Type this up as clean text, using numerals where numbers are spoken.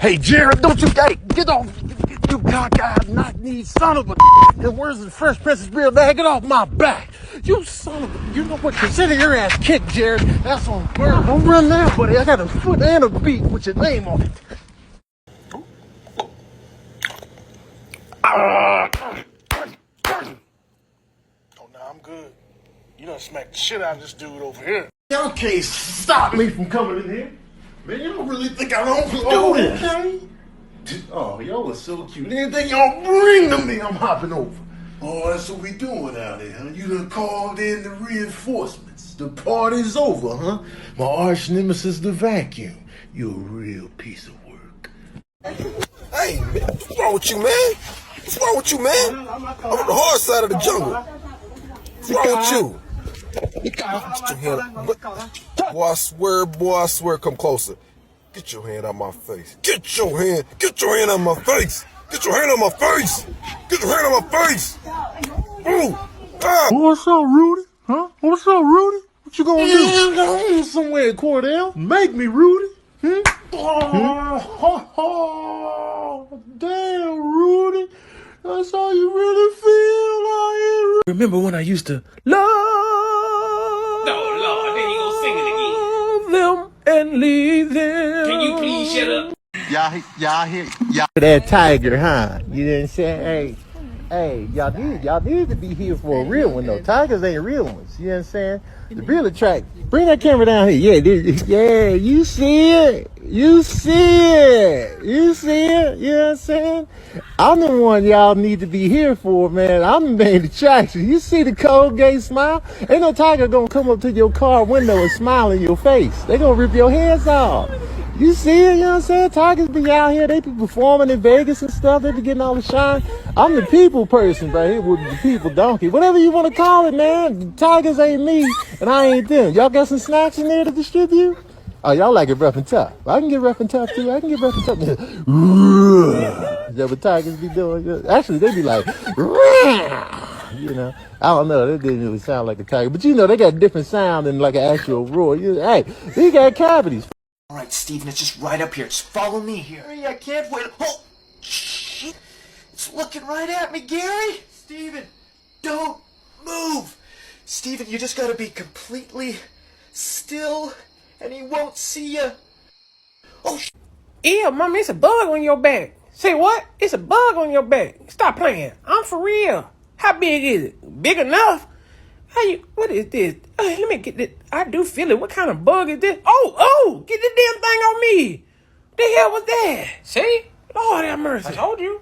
Hey, Jared, don't you, hey, get off, you cockeyed, knock-kneed son of a and where's the Fresh Prince's real dad? Get off my back. You son of a, you know what, consider your ass kicked, Jared. That's on word. Don't run now, buddy. I got a foot and a beat with your name on it. Oh, now I'm good. You done smacked the shit out of this dude over here. Y'all can't stop me from coming in here. Man, you don't really think I don't do this. Okay? Oh, y'all are so cute. Anything y'all bring to me, I'm hopping over. Oh, that's what we doing out there, huh? You done called in the reinforcements. The party's over, huh? My arch nemesis, the vacuum. You're a real piece of work. Hey, man, what's wrong with you, man? What's wrong with you, man? I'm on the hard side of the jungle. What's wrong with you? Get your hand, boy, I swear, come closer. Get your hand out my face. Get your hand out my face. Get your hand out my face. Get your hand out my face. Ooh. Ah. What's up, Rudy? Huh? What's up, Rudy? What you gonna do? I'm going somewhere, Cordell. Make me, Rudy. Oh, damn, Rudy. That's how you really feel out here. Remember when I used to love then you gonna sing it again. them and leave them. Can you please shut up? Y'all that tiger, huh? You didn't say, hey, y'all need to be here for a real one though. Tigers ain't real ones. You know what I'm saying? The real attract. Bring that camera down here. Yeah, you see it. You see it. You know what I'm saying? I'm the one y'all need to be here for, man. I'm the main attraction. You see the Colgate smile? Ain't no tiger gonna come up to your car window and smile in your face. They gonna rip your heads off. You see it, you know what I'm saying? Tigers be out here, they be performing in Vegas and stuff, they be getting all the shine. I'm the people person right here with the people donkey. Whatever you want to call it, man. The Tigers ain't me, and I ain't them. Y'all got some snacks in there to distribute? Oh, y'all like it rough and tough. I can get rough and tough, too. I can get rough and tough. Is that what Tigers be doing? Actually, they be like, you know. I don't know, that didn't really sound like a tiger. But you know, they got a different sound than like an actual roar. Hey, they got cavities. All right, Steven, it's just right up here. Just follow me here. I can't wait. Oh, shit. It's looking right at me, Gary. Steven, don't move. Steven, you just gotta be completely still, and he won't see you. Oh, Ew, Mommy, it's a bug on your back. Say what? It's a bug on your back. Stop playing. I'm for real. How big is it? Big enough? What is this? Let me get this. I do feel it. What kind of bug is this? Oh, get this damn thing on me. What the hell was that? See? Lord have mercy. I told you.